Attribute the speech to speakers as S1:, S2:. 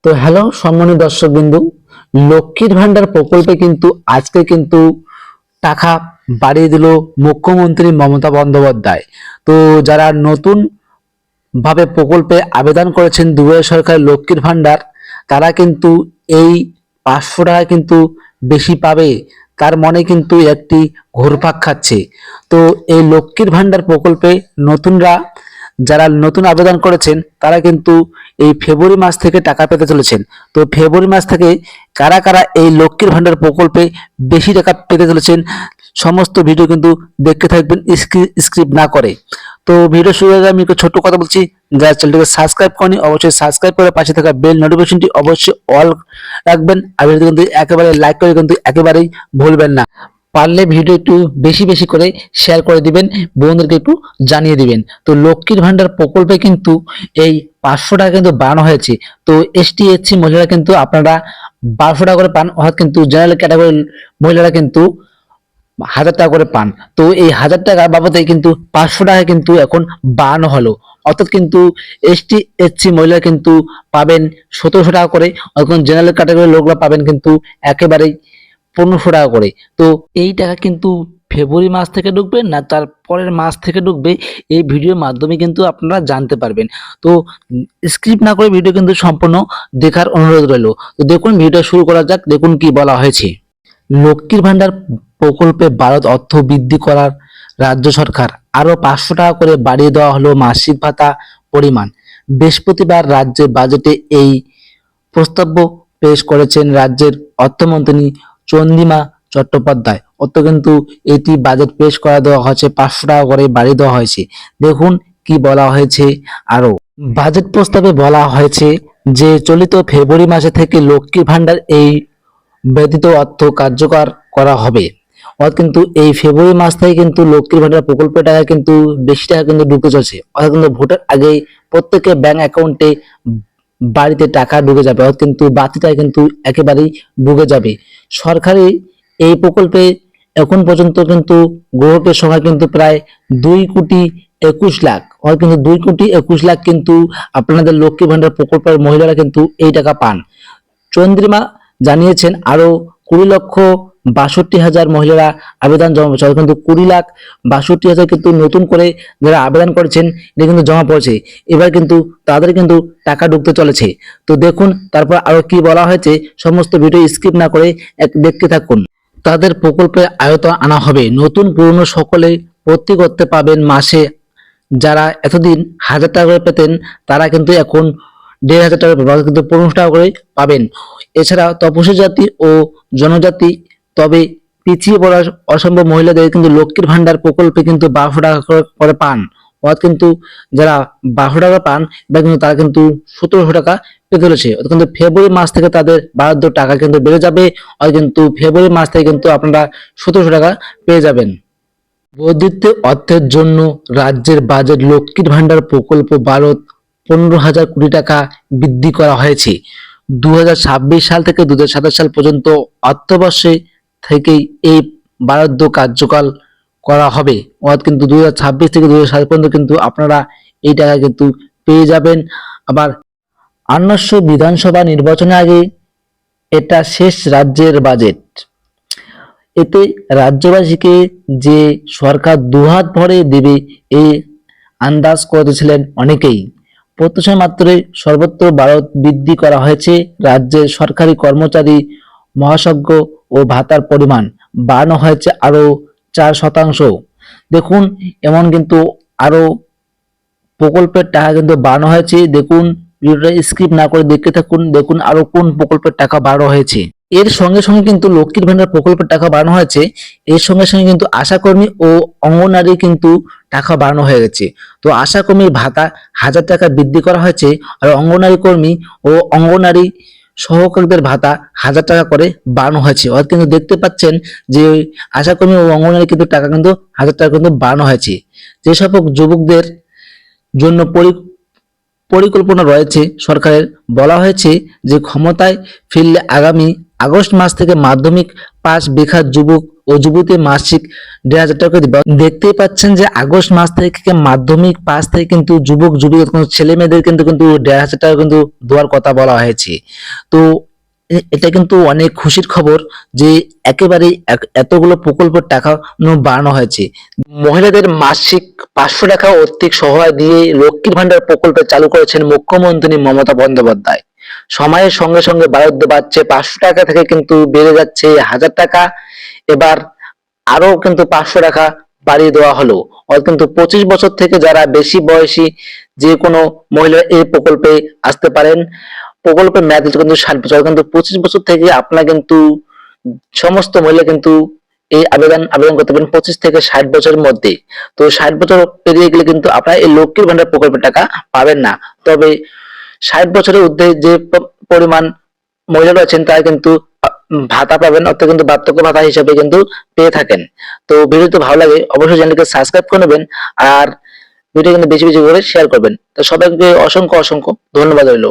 S1: তো হ্যালো সম্মানিত দর্শকবৃন্দু, লক্ষ্মীর ভান্ডার প্রকল্পে কিন্তু আজকে কিন্তু টাকা বাড়িয়ে দিল মুখ্যমন্ত্রী মমতা বন্দ্যোপাধ্যায়। তো যারা নতুন ভাবে প্রকল্পে আবেদন করেছেন দুয়ারে সরকার লক্ষ্মীর ভান্ডার, তারা কিন্তু এই 500 টাকা কিন্তু বেশি পাবে, তার মনে কিন্তু একটি ঘুরপাক খাচ্ছে। তো এই লক্ষ্মীর ভান্ডার প্রকল্পে নতুনরা যারা নতুন আবেদন করেছেন তারা কিন্তু এই ফেব্রুয়ারি মাস থেকে টাকা পেতে চলেছেন। তো ফেব্রুয়ারি মাস থেকে কারা কারা এই লক্ষ্মীর ভান্ডার প্রকল্পে বেশি টাকা পেতে চলেছেন, সমস্ত ভিডিও কিন্তু দেখতে থাকবেন স্ক্রিপ্ট না করে। তো ভিডিও শুরু আগে আমি একটু ছোট্ট কথা বলছি, যারা চ্যানেলটিকে সাবস্ক্রাইব করেনি অবশ্যই সাবস্ক্রাইব করে পাশে থাকা বেল নোটিফিকেশনটি অবশ্যই অল রাখবেন। আর ভিডিও কিন্তু একেবারে লাইক করে কিন্তু একেবারেই ভুলবেন না। পারলে ভিডিও একটু বেশি বেশি করে শেয়ার করে দিবেন, বন্ধুদেরকে একটু জানিয়ে দিবেন। তো লক্ষ্মীর ভান্ডার প্রকল্পে কিন্তু এই 500 টাকা কিন্তু বাড়ানো হয়েছে। তো এসটি এসসি মহিলারা কিন্তু আপনারা 1200 টাকা করে পান, অর্থাৎ কিন্তু জেনারেল ক্যাটাগরির মহিলারা কিন্তু 1000 টাকা করে পান। তো এই 1000 টাকা বাবদে কিন্তু 500 টাকা কিন্তু এখন বাড়ানো হলো, অর্থাৎ কিন্তু এসটি এসসি মহিলা কিন্তু পাবেন 1700 টাকা করে, এখন জেনারেল ক্যাটাগরির লোকরা পাবেন কিন্তু একেবারেই 1500 টাকা করে। তো এই টাকা কিন্তু ফেব্রুয়ারি মাস থেকে ঢুকবে না তার পরের মাস থেকে ঢুকবে, এই ভিডিওর মাধ্যমে কিন্তু আপনারা জানতে পারবেন। তো স্ক্রিপ্ট না করে ভিডিও কিন্তু সম্পূর্ণ দেখার অনুরোধ রইল। তো দেখুন ভিডিও শুরু করা যাক, দেখুন কি বলা হয়েছে। লক্ষ্মীর ভান্ডার প্রকল্পে বাড়ত অর্থ বৃদ্ধি করার রাজ্য সরকার আরো 500 টাকা করে বাড়িয়ে দেওয়া হলো মাসিক ভাতা পরিমাণ। বৃহস্পতিবার রাজ্যের বাজেটে এই প্রস্তাব পেশ করেছেন রাজ্যের অর্থমন্ত্রী চন্দ্রিমা চট্টোপাধ্যায়। অত কিন্তু এটি বাজেট পেশ করা দেওয়া হয়েছে, 500 টাকা করে বাড়িয়ে দেওয়া হয়েছে। দেখুন কি বলা হয়েছে। আরো বাজেট প্রস্তাবে বলা হয়েছে যে চলিত ফেব্রুয়ারি মাসে থেকে লক্ষ্মীর ভান্ডার এই ব্যতীত অর্থ কার্যকর করা হবে। অর্থাৎ কিন্তু এই ফেব্রুয়ারি মাস থেকে কিন্তু লক্ষ্মীর ভান্ডার প্রকল্পের টাকা কিন্তু বেশি টাকা কিন্তু ঢুকে চলছে, অর্থাৎ কিন্তু ভোটের আগেই প্রত্যেকের ব্যাংক অ্যাকাউন্টে বাড়িতে টাকা ঢুকে যাবে, অর্থাৎ কিন্তু বাড়তি টাকা কিন্তু একেবারেই ঢুকে যাবে। সরকারি এই প্রকল্পে এখন পর্যন্ত কিন্তু গ্রাহকের সংখ্যা কিন্তু প্রায় 2,21,00,000, অর্থাৎ কিন্তু 2,21,00,000 কিন্তু আপনাদের লক্ষ্মী ভান্ডার প্রকল্পের মহিলারা কিন্তু এই টাকা পান। চন্দ্রিমা জানিয়েছেন আরো 20,62,000 মহিলারা আবেদন জমা পড়েছে, কিন্তু 20,62,000 কিন্তু নতুন করে যারা আবেদন করেছেন এটা কিন্তু জমা পড়েছে। এবার কিন্তু তাদের কিন্তু টাকা ঢুকতে চলেছে। তো দেখুন তারপর আরো কি বলা হয়েছে, সমস্ত ভিডিও স্কিপ না করে দেখতে থাকুন। তাদের প্রকল্পে আয়তন আনা হবে, নতুন পুরনো সকলে ভর্তি করতে পাবেন মাসে। যারা এতদিন 1000 টাকা করে পেতেন তারা কিন্তু এখন 1500 টাকা পাবেন, কিন্তু 1500 টাকা করে পাবেন। এছাড়া তপশিলি জাতি ও জনজাতি তবে পিছিয়ে পড়া অসম্ভব মহিলাদের কিন্তু লক্ষ্মীর ভান্ডার প্রকল্পে কিন্তু 1200 টাকা করে পান, অর্থাৎ কিন্তু যারা 1200 টাকা পান এবার কিন্তু তারা কিন্তু 1700 টাকা পেতে চলেছে। অর্থাৎ কিন্তু ফেব্রুয়ারি মাস থেকে তাদের বরাদ্দ টাকা কিন্তু বেড়ে যাবে, অর্থাৎ কিন্তু ফেব্রুয়ারি মাস থেকে কিন্তু আপনারা 1700 টাকা পেয়ে যাবেন। বর্ধিত অর্থের জন্য রাজ্যের বাজেট লক্ষ্মীর ভান্ডার প্রকল্প বাবদ 15,000 কোটি টাকা বৃদ্ধি করা হয়েছে। 2026 সাল থেকে 2027 সাল পর্যন্ত অর্থবর্ষে থেকেই এই বরাদ্দ কার্যকর করা হবে, অর্থাৎ কিন্তু 2026 থেকে 2027 পর্যন্ত কিন্তু আপনারা এই টাকা কিন্তু পেয়ে যাবেন। আবার আন্নস্য বিধানসভা নির্বাচনের আগে এটা শেষ রাজ্যের বাজেট। এতে রাজ্যবাসীকে যে সরকার দুহাত ভরে দেবে এই আন্দাজ করেছিলেন অনেকেই। প্রত্যাশা মাত্রে সর্বত্র বাড়ত বৃদ্ধি করা হয়েছে। রাজ্যের সরকারি কর্মচারী মহাসজ্ঞ ও ভাতার পরিমাণ বাড়ানো হয়েছে আরো 4%। দেখুন এমন কিন্তু আরো প্রকল্পের টাকা কিন্তু বাড়ানো হয়েছে। দেখুন ভিডিওটা স্কিপ না করে দেখতে থাকুন, দেখুন আরো কোন প্রকল্পের টাকা বাড়ানো হয়েছে। এর সঙ্গে সঙ্গে কিন্তু লক্ষ্মীর ভান্ডার প্রকল্পের টাকা বাড়ানো হয়েছে, এর সঙ্গে সঙ্গে কিন্তু আশাকর্মী ও অঙ্গনারী কিন্তু টাকা বাড়ানো হয়ে গেছে। তো আশাকর্মীর ভাতা 1000 টাকা বৃদ্ধি করা হয়েছে, আর অঙ্গনারী কর্মী ও অঙ্গনারী সহকারীদের ভাতা 1000 টাকা করে বাড়ানো হয়েছে। অর্থাৎ কিন্তু দেখতে পাচ্ছেন যে আশাকর্মী ও অঙ্গনারী কিন্তু টাকা কিন্তু 1000 টাকা কিন্তু বাড়ানো হয়েছে। যে সকল যুবকদের জন্য পরিকল্পনা রয়েছে সরকারের, বলা হয়েছে যে ক্ষমতায় ফিরলে আগামী আগস্ট মাস থেকে মাধ্যমিক পাস বেকার যুবক ও ও যুবতী মাসিক 1,500 টাকা করে দিবে। দেখতেই পাচ্ছেন যে আগস্ট মাস থেকে মাধ্যমিক পাস থেকে কিন্তু যুবক যুবতী ছেলে মেয়েদের কিন্তু কিন্তু 1,500 টাকা কিন্তু দেওয়ার কথা বলা হয়েছে। তো এটা কিন্তু অনেক খুশির খবর যে একেবারে এতগুলো প্রকল্পের টাকা বাড়ানো হয়েছে। মহিলাদের মাসিক 500 টাকা আর্থিক সহায়তা দিয়ে লক্ষ্মীর ভান্ডার প্রকল্প চালু করেছেন মুখ্যমন্ত্রী মমতা বন্দ্যোপাধ্যায়। সময়ের সঙ্গে সঙ্গে বরাদ্দ বাড়ছে, 500 টাকা থেকে কিন্তু বেড়ে যাচ্ছে 1,000 টাকা। এবার আরো কিন্তু 500 টাকা বাড়িয়ে দেওয়া হলো। কিন্তু 25 বছর থেকে যারা বেশি বয়সী যে কোনো মহিলা এই প্রকল্পে আসতে পারেন। প্রকল্পের মেয়াদ কিন্তু 60 বছর, কিন্তু 25 বছর থেকে আপনারা কিন্তু সমস্ত মহিলা কিন্তু এই আবেদন করতে পারেন 25 থেকে 60 বছরের মধ্যে। তো 60 বছর পেরিয়ে গেলে কিন্তু আপনারা এই লক্ষ্মীর ভান্ডার প্রকল্পের টাকা পাবেন না। তবে 60 বছরের ঊর্ধ্বে যে পরিমাণ মহিলা রয়েছেন তারা কিন্তু ভাতা পাবেন, অর্থাৎ কিন্তু বার্ধক্য ভাতা হিসেবে কিন্তু পেয়ে থাকেন। তো ভিডিওটি ভালো লাগে অবশ্যই চ্যানেলকে সাবস্ক্রাইব করে নেবেন, আর ভিডিও কিন্তু বেশি বেশি করে শেয়ার করবেন। তো সবাইকে অসংখ্য অসংখ্য ধন্যবাদ রইল।